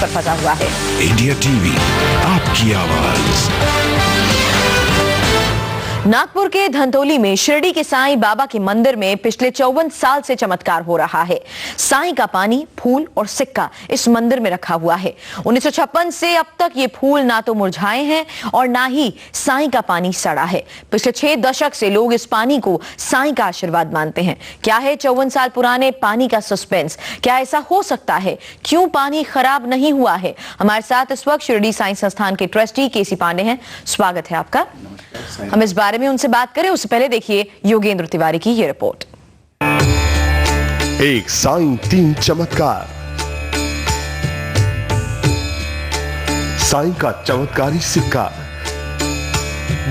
फंसा हुआ है। इंडिया टीवी, आपकी आवाज। नागपुर के धंतोली में शिरडी के साईं बाबा के मंदिर में पिछले 54 साल से चमत्कार हो रहा है। साईं का पानी, फूल और सिक्का इस मंदिर में रखा हुआ है। 1956 से अब तक ये फूल ना तो मुरझाए हैं और ना ही साईं का पानी सड़ा है। पिछले 6 दशक से लोग इस पानी को साईं का आशीर्वाद मानते हैं। क्या है 54 साल पुराने पानी का सस्पेंस? क्या ऐसा हो सकता है? क्यों पानी खराब नहीं हुआ है? हमारे साथ इस वक्त शिरडी साईं संस्थान के ट्रस्टी केसी पांडे हैं। स्वागत है आपका। हम इस बारे में उनसे बात करें उससे पहले देखिए योगेंद्र तिवारी की ये रिपोर्ट। एक साईं 3 चमत्कार। साईं का चमत्कारी सिक्का।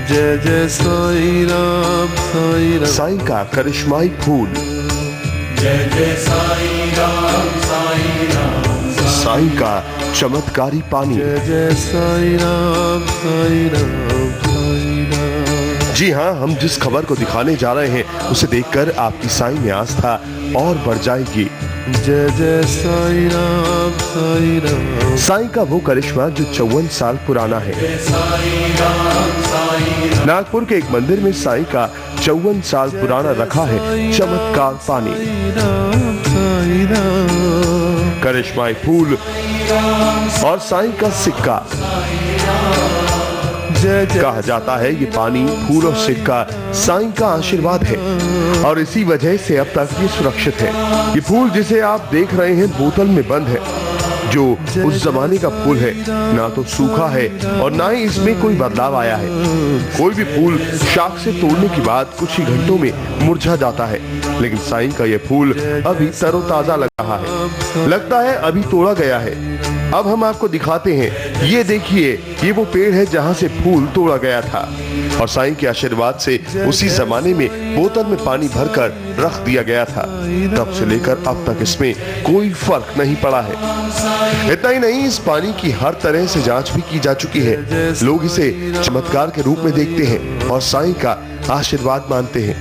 जय जय साईं राम, साईं राम। साईं का करिश्माई फूल। जय जय साईं राम, साईं राम। साईं का चमत्कारी पानी। जय जय साईं राम, साईं राम, साईं राम। जी हाँ, हम जिस खबर को दिखाने जा रहे हैं उसे देखकर आपकी साईं में आस्था और बढ़ जाएगी। जय जय साईं राम, साईं राम। साईं का वो करिश्मा जो 54 साल पुराना है। नागपुर के एक मंदिर में साईं का 54 साल पुराना रखा है चमत्कार पानी। करिश्माई फूल और साईं का सिक्का। कहा जाता है ये पानी, फूल और सिक्का साईं का आशीर्वाद है और इसी वजह से अब तक ये सुरक्षित है। ये फूल जिसे आप देख रहे हैं बोतल में बंद है, जो उस जमाने का फूल है। ना तो सूखा है और ना ही इसमें कोई बदलाव आया है। कोई भी फूल शाख से तोड़ने के बाद कुछ ही घंटों में मुरझा जाता है, लेकिन साईं का ये फूल अभी तरोताजा लग रहा है। लगता है अभी तोड़ा गया है। अब हम आपको दिखाते हैं। ये देखिए, ये वो पेड़ है जहाँ से फूल तोड़ा गया था और साईं के आशीर्वाद से उसी जमाने में बोतल में पानी भरकर रख दिया गया था। तब से लेकर अब तक इसमें कोई फर्क नहीं पड़ा है। इतना ही नहीं, इस पानी की हर तरह से जांच भी की जा चुकी है। लोग इसे चमत्कार के रूप में देखते हैं और साईं का आशीर्वाद मानते हैं।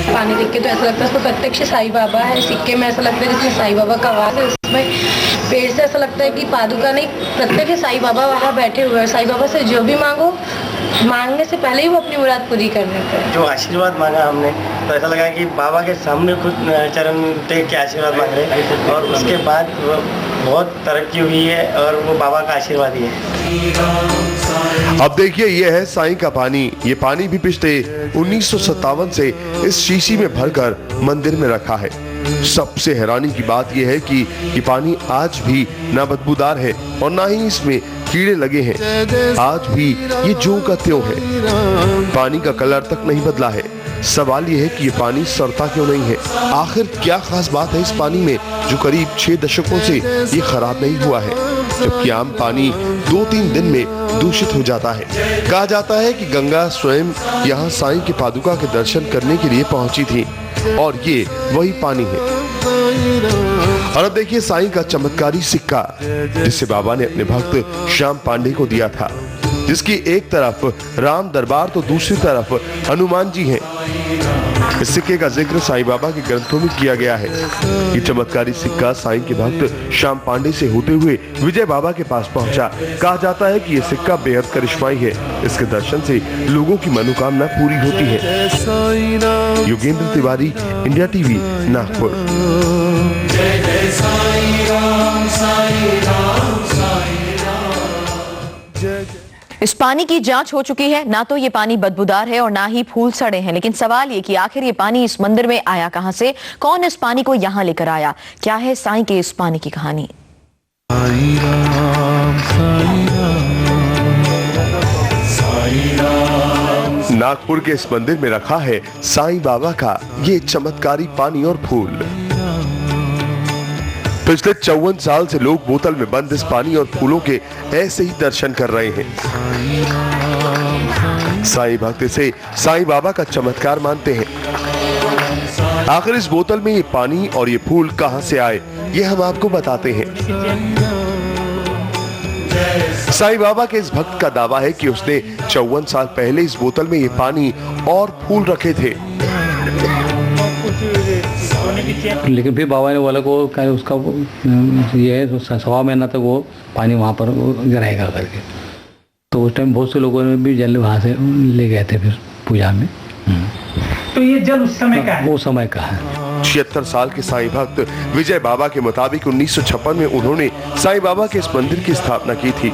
पानी देख के तो ऐसा लगता है इसमें प्रत्यक्ष साईं बाबा है। सिक्के में ऐसा लगता है जिसमें साईं बाबा का वास है। इसमें पेड़ से ऐसा लगता है कि पादुका नहीं, प्रत्यक्ष साईं बाबा वहाँ बैठे हुए हैं। साईं बाबा से जो भी मांगो, मांगने से पहले ही वो अपनी मुराद पूरी कर देते हैं। जो आशीर्वाद मांगा हमने तो ऐसा लगा कि बाबा के सामने खुद चरण टेक के आशीर्वाद मांग रहे हैं और उसके बाद बहुत तरक्की हुई है और वो बाबा का आशीर्वाद ही है। अब देखिए, ये है साईं का पानी। ये पानी भी पिछले 1957 से इस शीशी में भरकर मंदिर में रखा है। सबसे हैरानी की बात यह है कि ये पानी आज भी ना बदबूदार है और ना ही इसमें कीड़े लगे हैं। आज भी ये ज्यों का त्यों है। पानी का कलर तक नहीं बदला है। सवाल ये है कि ये पानी सड़ता क्यों नहीं है? आखिर क्या खास बात है इस पानी में जो करीब 6 दशकों से ये खराब नहीं हुआ है, जबकि आम पानी 2-3 दिन में दूषित हो जाता है। कहा जाता है कि गंगा स्वयं यहाँ साईं के पादुका के दर्शन करने के लिए पहुंची थी और ये वही पानी है। और अब देखिए साईं का चमत्कारी सिक्का, जिसे बाबा ने अपने भक्त श्याम पांडे को दिया था, जिसकी एक तरफ राम दरबार तो दूसरी तरफ हनुमान जी हैं। इस सिक्के का जिक्र साईं बाबा के ग्रंथों में किया गया है। ये चमत्कारी सिक्का साईं के भक्त श्याम पांडे से होते हुए विजय बाबा के पास पहुंचा। कहा जाता है कि ये सिक्का बेहद करिश्माई है। इसके दर्शन से लोगों की मनोकामना पूरी होती है। Yogendra Tiwari, India TV, Nagpur. इस पानी की जांच हो चुकी है। ना तो ये पानी बदबूदार है और ना ही फूल सड़े हैं, लेकिन सवाल ये कि आखिर ये पानी इस मंदिर में आया कहां से? कौन इस पानी को यहां लेकर आया? क्या है साईं के इस पानी की कहानी? साईं राम, साईं राम, साईं राम। नागपुर के इस मंदिर में रखा है साईं बाबा का ये चमत्कारी पानी और फूल। पिछले 54 साल से लोग बोतल में बंद इस पानी और फूलों के ऐसे ही दर्शन कर रहे हैं। साईं भक्त इसे साईं बाबा का चमत्कार मानते हैं। आखिर इस बोतल में ये पानी और ये फूल कहां से आए, ये हम आपको बताते हैं। साईं बाबा के इस भक्त का दावा है कि उसने 54 साल पहले इस बोतल में ये पानी और फूल रखे थे। लेकिन फिर बाबा ने बोला को क्या उसका ये है 1.25 महीना तक वो पानी वहाँ पर रहेगा करके। तो उस टाइम बहुत से लोगों ने भी जल वहाँ से ले गए थे फिर पूजा में। तो ये जल उस समय का है? वो समय का है। 76 साल के साईं भक्त विजय बाबा के मुताबिक 1956 में उन्होंने साईं बाबा के इस मंदिर की स्थापना की थी।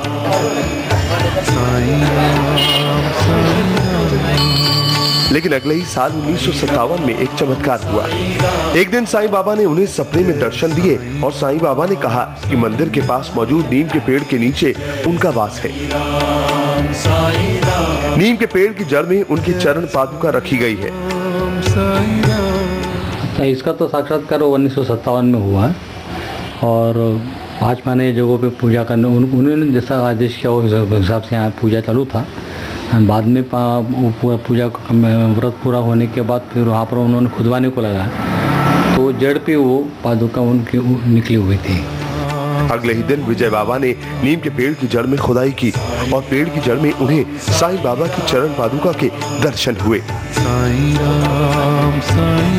लेकिन अगले ही साल 1957 में एक चमत्कार हुआ। एक दिन साईं बाबा ने उन्हें सपने में दर्शन दिए और साईं बाबा ने कहा कि मंदिर के पास मौजूद नीम के पेड़ के नीचे उनका वास है। नीम के पेड़ की जड़ में उनकी चरण पादुका रखी गई है। इसका तो साक्षात्कार 1957 में हुआ है और 5 महीने जगहों पे पूजा करने उन्होंने जैसा आदेश किया उस हिसाब से यहाँ पूजा चालू था। बाद में पूजा व्रत पूरा होने के बाद फिर वहाँ पर उन्होंने खुदवाने को लगा तो जड़ पे वो पादुका उनकी निकली हुई थी। अगले ही दिन विजय बाबा ने नीम के पेड़ की जड़ में खुदाई की और पेड़ की जड़ में उन्हें साईं बाबा की चरण पादुका के दर्शन हुए।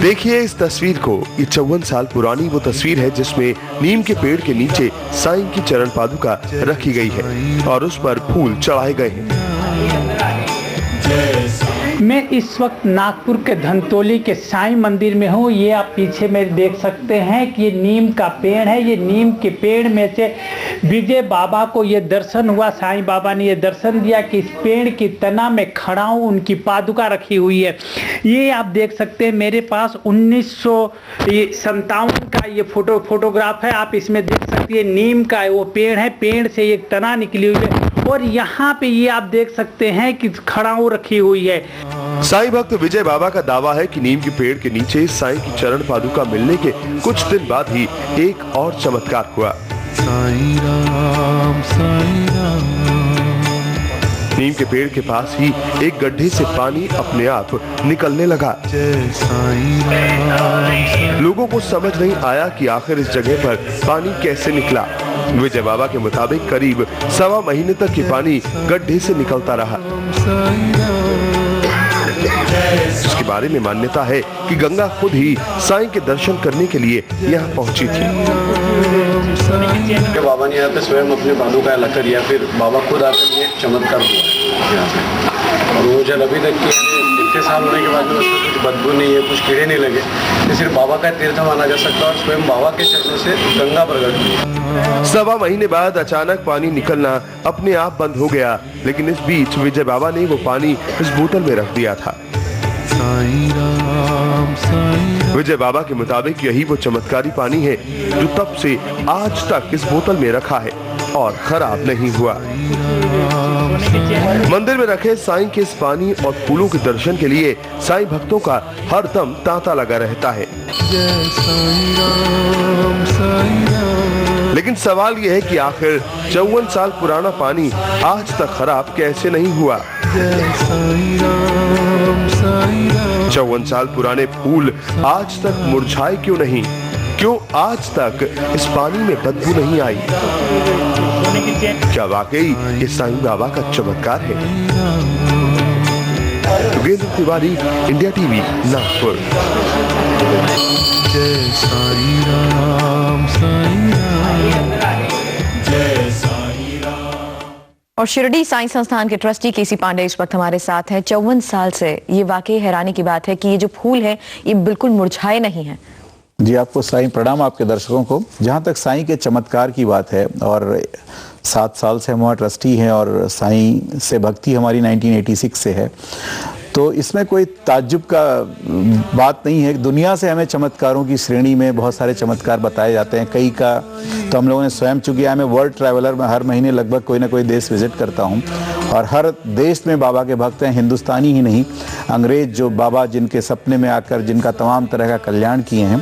देखिए इस तस्वीर को। ये 54 साल पुरानी वो तस्वीर है जिसमें नीम के पेड़ के नीचे साईं की चरण पादुका रखी गई है और उस पर फूल चढ़ाए गए हैं। मैं इस वक्त नागपुर के धंतोली के साईं मंदिर में हूँ। ये आप पीछे में देख सकते हैं कि ये नीम का पेड़ है। ये नीम के पेड़ में से विजय बाबा को ये दर्शन हुआ। साईं बाबा ने ये दर्शन दिया कि इस पेड़ की तना में खड़ा हूँ, उनकी पादुका रखी हुई है। ये आप देख सकते हैं मेरे पास 1957 का ये फोटोग्राफ है। आप इसमें देख सकते हैं नीम का वो पेड़ है, पेड़ से एक तना निकली हुई है और यहाँ पे ये आप देख सकते हैं कि खड़ाऊ रखी हुई है। साईं भक्त विजय बाबा का दावा है कि नीम के पेड़ के नीचे साईं की चरण पादुका मिलने के कुछ दिन बाद ही एक और चमत्कार हुआ। साईं राम साईं राम। नीम के पेड़ के पास ही एक गड्ढे से पानी अपने आप निकलने लगा। जय साईं राम। लोगों को समझ नहीं आया कि आखिर इस जगह पर पानी कैसे निकला। विजय बाबा के मुताबिक करीब 1.25 महीने तक ये पानी गड्ढे से निकलता रहा। जिसके बारे में मान्यता है कि गंगा खुद ही साईं के दर्शन करने के लिए यहाँ पहुंची थी। बाबा ने यहाँ पे स्वयं अपने बालों का अलग किया, फिर बाबा खुद आकर ये चमत्कार हुआ यहाँ पे। और वो जल अभी तक इतने साल होने के बाद में उसमें कुछ बदबू नहीं है, कुछ कीड़े नहीं लगे। ये सिर्फ बाबा का तीर्थ माना जा सकता है और स्वयं बाबा के चरणों से गंगा प्रकट हुई। 1.25 महीने बाद अचानक पानी निकलना अपने आप बंद हो गया। लेकिन इस बीच विजय बाबा ने वो पानी इस बोतल में रख दिया था। साईं राम साईं राम। विजय बाबा के मुताबिक यही वो चमत्कारी पानी है जो तब से आज तक इस बोतल में रखा है और खराब नहीं हुआ। मंदिर में रखे साईं के इस पानी और फूलों के दर्शन के लिए साईं भक्तों का हरदम तांता लगा रहता है। जय साईं राम साईं राम। लेकिन सवाल यह है कि आखिर 54 साल पुराना पानी आज तक खराब कैसे नहीं हुआ। जय साईं राम साईं राम। 54 साल पुराने फूल आज तक मुरझाए क्यों नहीं? क्यों आज तक इस पानी में बदबू नहीं आई? क्या वाकई ये साईं बाबा का चमत्कार है? Yogendra Tiwari, India TV, Nagpur. जय साईं राम साईं राम। और शिरडी साईं संस्थान के ट्रस्टी केसी पांडे इस वक्त हमारे साथ हैं। 54 साल से ये वाकई हैरानी की बात है कि ये जो फूल है ये बिल्कुल मुरझाए नहीं है। जी आपको साईं प्रणाम, आपके दर्शकों को। जहाँ तक साईं के चमत्कार की बात है और 7 साल से हम वहाँ ट्रस्टी हैं और साईं से भक्ति हमारी 1986 से है, तो इसमें कोई ताज्जुब का बात नहीं है। दुनिया से हमें चमत्कारों की श्रेणी में बहुत सारे चमत्कार बताए जाते हैं। कई का तो हम लोगों ने स्वयं, चूँकि मैं वर्ल्ड ट्रैवलर में हर महीने लगभग कोई ना कोई देश विजिट करता हूँ और हर देश में बाबा के भक्त हैं, हिंदुस्तानी ही नहीं, अंग्रेज जो बाबा जिनके सपने में आकर जिनका तमाम तरह का कल्याण किए हैं।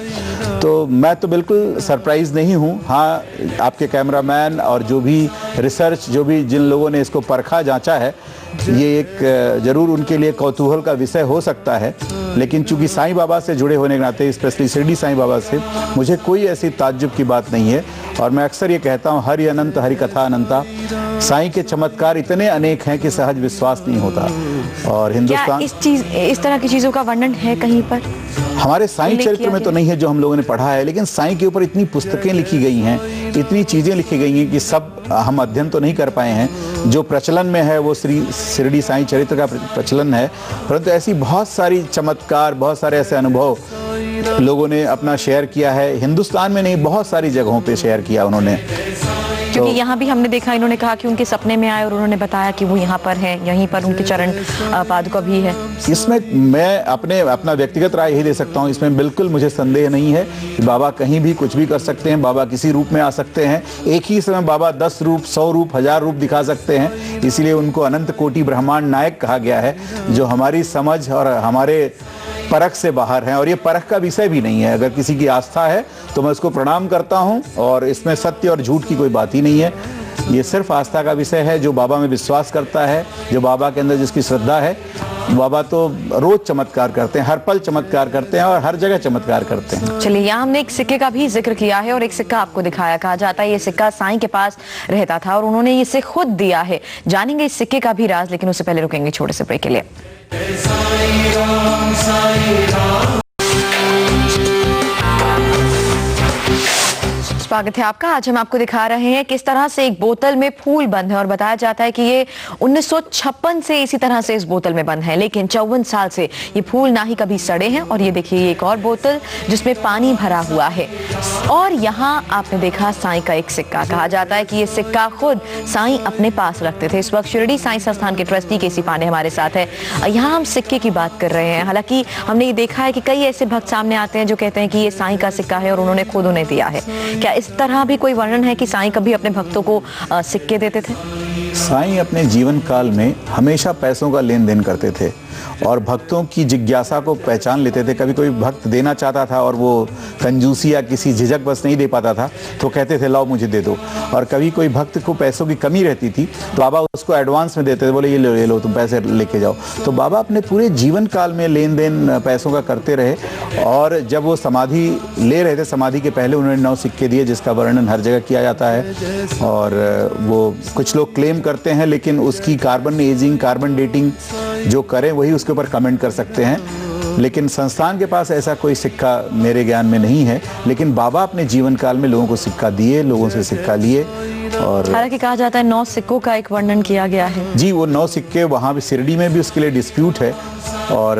तो मैं तो बिल्कुल सरप्राइज नहीं हूँ। हाँ, आपके कैमरामैन और जो भी रिसर्च, जो भी जिन लोगों ने इसको परखा जांचा है, ये एक जरूर उनके लिए कौतूहल का विषय हो सकता है। लेकिन चूंकि साईं बाबा से जुड़े होने के नाते, स्पेशली शिरडी साईं बाबा से, मुझे कोई ऐसी ताज्जुब की बात नहीं है। और मैं अक्सर ये कहता हूँ, हरि अनंत हरि कथा अनंता। साईं के चमत्कार इतने अनेक हैं कि सहज विश्वास नहीं होता। और हिंदुस्तान क्या इस तरह की चीजों का वर्णन है कहीं पर? हमारे साईं उल्लेख चरित्र किया में तो गया। नहीं है जो हम लोगों ने पढ़ा है, लेकिन साईं के ऊपर इतनी पुस्तकें लिखी गई हैं, इतनी चीजें लिखी गई हैं कि सब हम अध्ययन तो नहीं कर पाए हैं। जो प्रचलन में है वो श्री शिरडी साईं चरित्र का प्रचलन है, परंतु ऐसी बहुत सारी चमत्कार, बहुत सारे ऐसे अनुभव लोगों ने अपना शेयर किया है। हिंदुस्तान में नहीं, बहुत सारी जगहों पे शेयर किया उन्होंने। क्योंकि यहाँ भी हमने देखा, इन्होंने कहा कि उनके सपने में आए और उन्होंने बताया कि वो यहाँ पर है, यहीं पर उनके चरण पादुका भी है। इसमें मैं अपना व्यक्तिगत राय यही दे सकता हूँ, इसमें बिल्कुल मुझे संदेह नहीं है कि बाबा कहीं भी कुछ भी कर सकते हैं, बाबा किसी रूप में आ सकते हैं। एक ही समय बाबा 10 रूप, 100 रूप, 1000 रूप दिखा सकते हैं, इसलिए उनको अनंत कोटि ब्रह्मांड नायक कहा गया है, जो हमारी समझ और हमारे परख से बाहर हैं। और ये परख का विषय भी नहीं है। अगर किसी की आस्था है तो मैं उसको प्रणाम करता हूं, और इसमें सत्य और झूठ की कोई बात ही नहीं है। ये सिर्फ आस्था का विषय है। जो बाबा में विश्वास करता है, जो बाबा के अंदर जिसकी श्रद्धा है, बाबा तो रोज चमत्कार करते हैं, हर पल चमत्कार करते हैं और हर जगह चमत्कार करते हैं। चलिए, यहाँ हमने एक सिक्के का भी जिक्र किया है और एक सिक्का आपको दिखाया। कहा जाता है ये सिक्का साईं के पास रहता था और उन्होंने इसे खुद दिया है। जानेंगे इस सिक्के का भी राज, लेकिन उससे पहले रुकेंगे छोटे से ब्रेक के लिए। स्वागत है आपका। आज हम आपको दिखा रहे हैं किस तरह से एक बोतल में फूल बंद है और बताया जाता है कि ये 1956 से इसी तरह से इस बोतल में बंद है, लेकिन 54 साल से ये फूल ना ही कभी सड़े हैं। और ये देखिए, एक और बोतल जिसमें पानी भरा हुआ है। और यहाँ आपने देखा साईं का एक सिक्का। कहा जाता है कि ये सिक्का खुद साईं अपने पास रखते थे। इस वक्त शिरडी साईं संस्थान के ट्रस्टी केसी पांडे हमारे साथ है। यहाँ हम सिक्के की बात कर रहे हैं। हालांकि हमने ये देखा है कि कई ऐसे भक्त सामने आते हैं जो कहते हैं कि ये साईं का सिक्का है और उन्होंने खुद उन्हें दिया है। क्या इस तरह भी कोई वर्णन है कि साईं कभी अपने भक्तों को सिक्के देते थे? साईं अपने जीवन काल में हमेशा पैसों का लेन देन करते थे और भक्तों की जिज्ञासा को पहचान लेते थे। कभी कोई भक्त देना चाहता था और वो कंजूसी या किसी झिझक बस नहीं दे पाता था तो कहते थे लाओ मुझे दे दो। और कभी कोई भक्त को पैसों की कमी रहती थी तो बाबा उसको एडवांस में देते थे, बोले ये लो तुम पैसे लेके जाओ। तो बाबा अपने पूरे जीवन काल में लेन देन पैसों का करते रहे। और जब वो समाधि ले रहे थे, समाधि के पहले उन्होंने 9 सिक्के दिए, जिसका वर्णन हर जगह किया जाता है। और वो कुछ लोग क्लेम करते हैं, लेकिन उसकी कार्बन एजिंग, कार्बन डेटिंग जो करें वही उसके ऊपर कमेंट कर सकते हैं। लेकिन संस्थान के पास ऐसा कोई सिक्का मेरे ज्ञान में नहीं है। लेकिन बाबा अपने जीवन काल में लोगों को सिक्का दिए, लोगों से सिक्का लिए। और हालांकि कहा जाता है 9 सिक्कों का एक वर्णन किया गया है। जी, वो 9 सिक्के वहाँ भी शिरडी में भी उसके लिए डिस्प्यूट है। और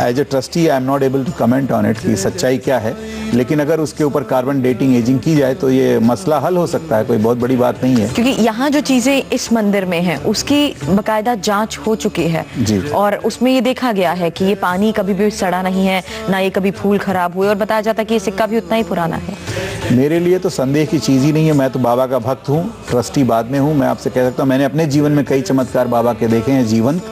as a trustee I am not able to comment on it कि सच्चाई क्या है। लेकिन अगर उसके ऊपर कार्बन डेटिंग, एजिंग की जाए तो ये मसला हल हो सकता है, कोई बहुत बड़ी बात नहीं है। क्योंकि यहाँ जो चीजें इस मंदिर में हैं उसकी बकायदा जांच हो चुकी है जी। और उसमें ये देखा गया है कि ये पानी कभी भी सड़ा नहीं है, ना ये कभी फूल खराब हुए, और बताया जाता है कि ये सिक्का भी उतना ही पुराना है। मेरे लिए तो संदेह की चीज़ ही नहीं है। मैं तो बाबा का भक्त हूँ, ट्रस्टी बाद में हूँ। मैं आपसे कह सकता हूँ मैंने अपने जीवन में कई चमत्कार बाबा के देखे हैं जीवंत,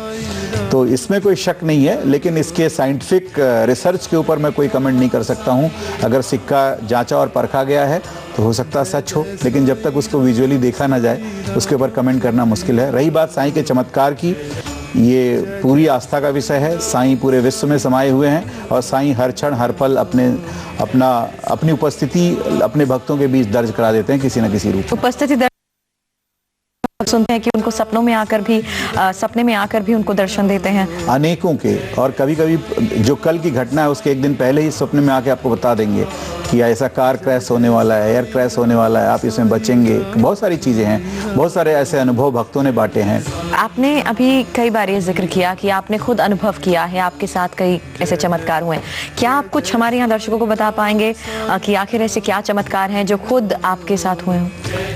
तो इसमें कोई शक नहीं है। लेकिन इसके साइंटिफिक रिसर्च के ऊपर मैं कोई कमेंट नहीं कर सकता हूँ। अगर सिक्का जांचा और परखा गया है तो हो सकता है सच हो, लेकिन जब तक उसको विजुअली देखा ना जाए उसके ऊपर कमेंट करना मुश्किल है। रही बात साईं के चमत्कार की, ये पूरी आस्था का विषय है। साईं पूरे विश्व में समाये हुए हैं और साईं हर क्षण हर पल अपनी उपस्थिति अपने भक्तों के बीच दर्ज करा देते हैं किसी न किसी रूप में। उपस्थिति सुनते हैं कि उनको सपने में आकर भी उनको दर्शन देते हैं अनेकों के। और कभी कभी जो कल की घटना है उसके एक दिन पहले ही सपने में आके आपको बता देंगे कि ऐसा कार क्रैश होने वाला है, एयर क्रैश होने वाला है, आप इसमें बचेंगे। बहुत सारी चीज़ें हैं, बहुत सारे ऐसे अनुभव भक्तों ने बांटे हैं। आपने अभी कई बार ये जिक्र किया कि आपने खुद अनुभव किया है, आपके साथ कई ऐसे चमत्कार हुए हैं। क्या आप कुछ हमारे यहाँ दर्शकों को बता पाएंगे कि आखिर ऐसे क्या चमत्कार हैं जो खुद आपके साथ हुए हों?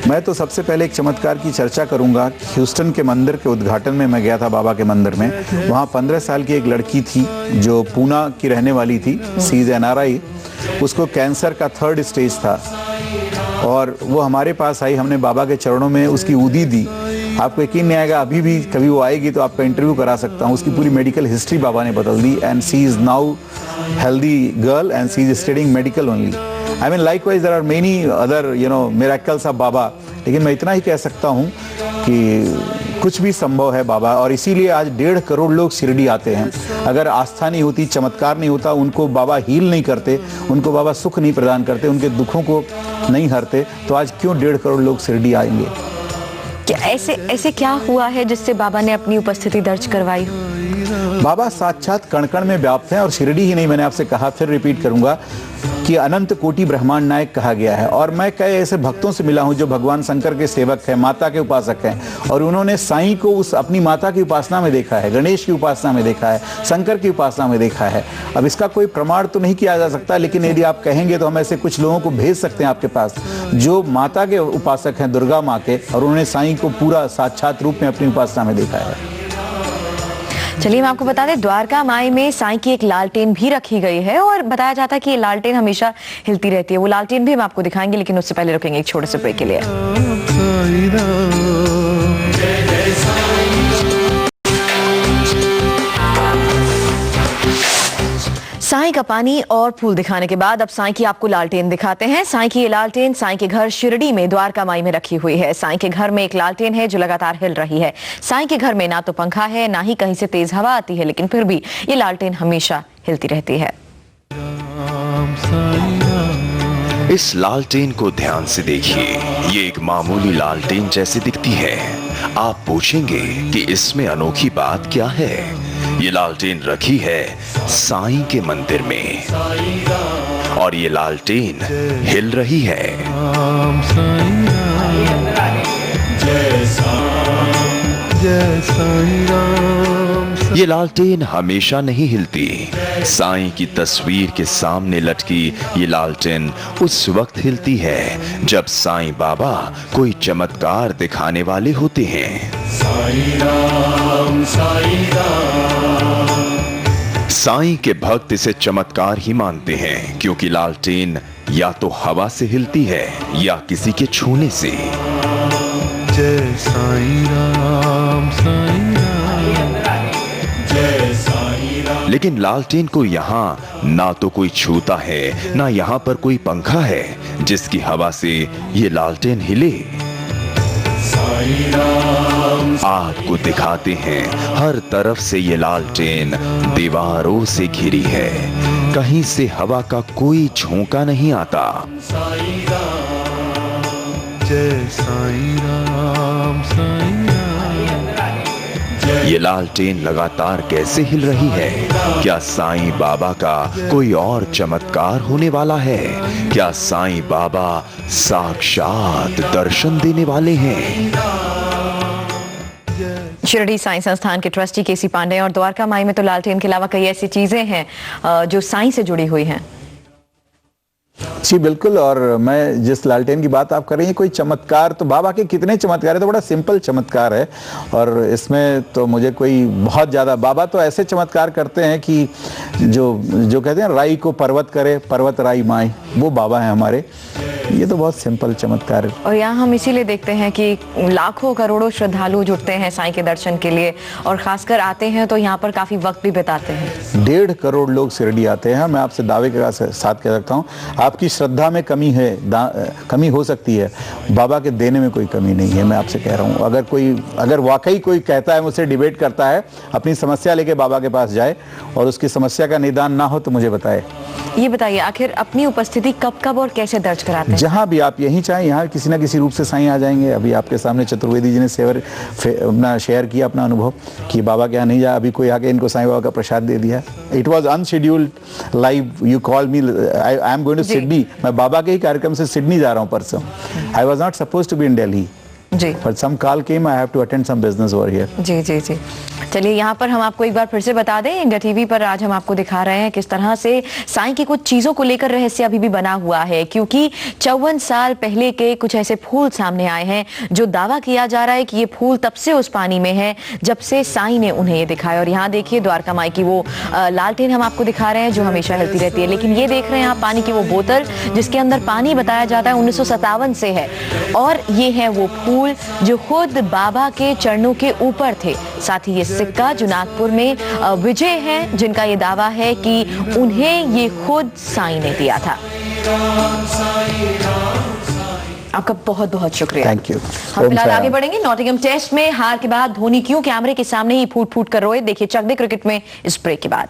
मैं तो सबसे पहले एक चमत्कार की चर्चा करूंगा। ह्यूस्टन के मंदिर के उद्घाटन में मैं गया था, बाबा के मंदिर में। वहाँ 15 साल की एक लड़की थी जो पूना की रहने वाली थी, सी इज NRI। उसको कैंसर का 3rd स्टेज था और वो हमारे पास आई। हमने बाबा के चरणों में उसकी ऊदी दी। आपको यकीन नहीं आएगा, अभी भी कभी वो आएगी तो आपका इंटरव्यू करा सकता हूँ। उसकी पूरी मेडिकल हिस्ट्री बाबा ने बदल दी। And she is now healthy girl and she is studying medical only. I mean likewise there are many other miracles of बाबा। लेकिन मैं इतना ही कह सकता हूँ कि कुछ भी संभव है बाबा, और इसीलिए आज 1.5 करोड़ लोग शिरडी आते हैं। अगर आस्था नहीं होती, चमत्कार नहीं होता, उनको बाबा हील नहीं करते, उनको बाबा सुख नहीं प्रदान करते, उनके दुखों को नहीं हरते, तो आज क्यों 1.5 करोड़ लोग शिरडी आएंगे? क्या ऐसे क्या हुआ है जिससे बाबा ने अपनी उपस्थिति दर्ज करवाई? बाबा साक्षात कण कण में व्याप्त हैं और शिरडी ही नहीं, मैंने आपसे कहा, फिर रिपीट करूंगा कि अनंत कोटि ब्रह्मांड नायक कहा गया है। और मैं कई ऐसे भक्तों से मिला हूं जो भगवान शंकर के सेवक हैं, माता के उपासक हैं, और उन्होंने साईं को उस अपनी माता की उपासना में देखा है, गणेश की उपासना में देखा है, शंकर की उपासना में देखा है। अब इसका कोई प्रमाण तो नहीं किया जा सकता, लेकिन यदि आप कहेंगे तो हम ऐसे कुछ लोगों को भेज सकते हैं आपके पास जो माता के उपासक हैं, दुर्गा माँ के, और उन्होंने साईं को पूरा साक्षात रूप में अपनी उपासना में देखा है। चलिए हम आपको बता दें, द्वारका माई में साईं की एक लालटेन भी रखी गई है और बताया जाता है कि ये लालटेन हमेशा हिलती रहती है। वो लालटेन भी हम आपको दिखाएंगे, लेकिन उससे पहले रुकेंगे एक छोटे से ब्रेक के लिए। साईं का पानी और फूल दिखाने के बाद अब साईं की आपको लालटेन दिखाते हैं। साईं की ये लालटेन साईं के घर शिरडी में द्वारका माई में रखी हुई है। साईं के घर में एक लालटेन है जो लगातार हिल रही है। साईं के घर में ना तो पंखा है, ना ही कहीं से तेज हवा आती है, लेकिन फिर भी ये लालटेन हमेशा हिलती रहती है। इस लालटेन को ध्यान से देखिए, ये एक मामूली लालटेन जैसी दिखती है। आप पूछेंगे कि इसमें अनोखी बात क्या है? ये लालटेन रखी है साईं के मंदिर में और ये लालटेन हिल रही है। ये लालटेन हमेशा नहीं हिलती। साईं की तस्वीर के सामने लटकी ये लालटेन उस वक्त हिलती है जब साईं बाबा कोई चमत्कार दिखाने वाले होते हैं। साईं के भक्त इसे चमत्कार ही मानते हैं, क्योंकि लालटेन या तो हवा से हिलती है या किसी के छूने से। जय साईं राम, साईं राम, जय साईं राम। लेकिन लालटेन को यहाँ ना तो कोई छूता है, ना यहाँ पर कोई पंखा है जिसकी हवा से ये लालटेन हिले। आपको दिखाते हैं, हर तरफ से ये लालटेन दीवारों से घिरी है, कहीं से हवा का कोई झोंका नहीं आता। जय साईं राम, साईं राम। ये लालटेन लगातार कैसे हिल रही है? क्या साईं बाबा का कोई और चमत्कार होने वाला है? क्या साईं बाबा साक्षात दर्शन देने वाले हैं? शिरडी साईं संस्थान के ट्रस्टी केसी पांडे और द्वारका माई में तो लालटेन के अलावा कई ऐसी चीजें हैं जो साईं से जुड़ी हुई हैं। जी बिल्कुल, और मैं जिस लालटेन की बात आप कर रही हैं, कोई चमत्कार तो बाबा के कितने चमत्कार है, तो बड़ा सिंपल चमत्कार है। और इसमें तो मुझे कोई बहुत ज़्यादा, बाबा तो ऐसे चमत्कार करते हैं कि जो कहते हैं राई को पर्वत करे, पर्वत राई माई, वो बाबा हैं हमारे। ये तो बहुत सिंपल चमत्कार है। और यहाँ हम इसीलिए देखते हैं कि लाखों करोड़ों श्रद्धालु जुटते हैं साईं के दर्शन के लिए, और खासकर आते हैं तो यहाँ पर काफी वक्त भी बिताते हैं। 1.5 करोड़ लोग शिरडी आते हैं। मैं आपसे दावे के साथ कह सकता हूँ, आपकी श्रद्धा में कमी है, कमी हो सकती है, बाबा के देने में कोई कमी नहीं है। मैं आपसे कह रहा हूँ, अगर वाकई कोई कहता है, मुझसे डिबेट करता है, अपनी समस्या लेके बाबा के पास जाए और उसकी समस्या का निदान ना हो तो मुझे बताए। ये बताइए, आखिर अपनी उपस्थिति कब कब और कैसे दर्ज कराते हैं? जहां भी आप यहीं चाहें, यहाँ किसी ना किसी रूप से साईं आ जाएंगे। अभी आपके सामने चतुर्वेदी जी ने अपना शेयर किया अपना अनुभव कि बाबा के यहाँ नहीं जाए, अभी कोई आके इनको साईं बाबा का प्रसाद दे दिया। It was unscheduled live, you call me, I am going to Sydney. मैं बाबा के ही कार्यक्रम से सिडनी जा रहा हूँ परसों। I was not suppose to be in Delhi, जी, but some call came, I have to attend some business over here. जी जी जी। चलिए यहाँ पर हम आपको एक बार फिर से बता दें, इंडिया टीवी पर आज हम आपको दिखा रहे हैं किस तरह से साईं की कुछ चीजों को लेकर रहस्य अभी भी बना हुआ है, क्योंकि 54 साल पहले के कुछ ऐसे फूल सामने आए हैं जो दावा किया जा रहा है कि ये फूल तब से उस पानी में है जब से साईं ने उन्हें ये दिखाया। और यहाँ देखिए द्वारका माई की वो लालटेन हम आपको दिखा रहे हैं जो हमेशा हिलती रहती है। लेकिन ये देख रहे हैं आप पानी की वो बोतल जिसके अंदर पानी बताया जाता है 1957 से है, और ये है वो फूल जो खुद बाबा के चरणों के ऊपर थे। साथ ही ये सिक्का जो नागपुर में विजय हैं, जिनका ये दावा है कि उन्हें ये खुद साईं ने दिया था। आपका बहुत बहुत शुक्रिया। Thank you. हम फिलहाल आगे बढ़ेंगे। नॉटिंघम टेस्ट में हार के बाद धोनी क्यों कैमरे के सामने ही फूट फूट कर रोए, देखिए चक दे क्रिकेट में इस ब्रेक के बाद।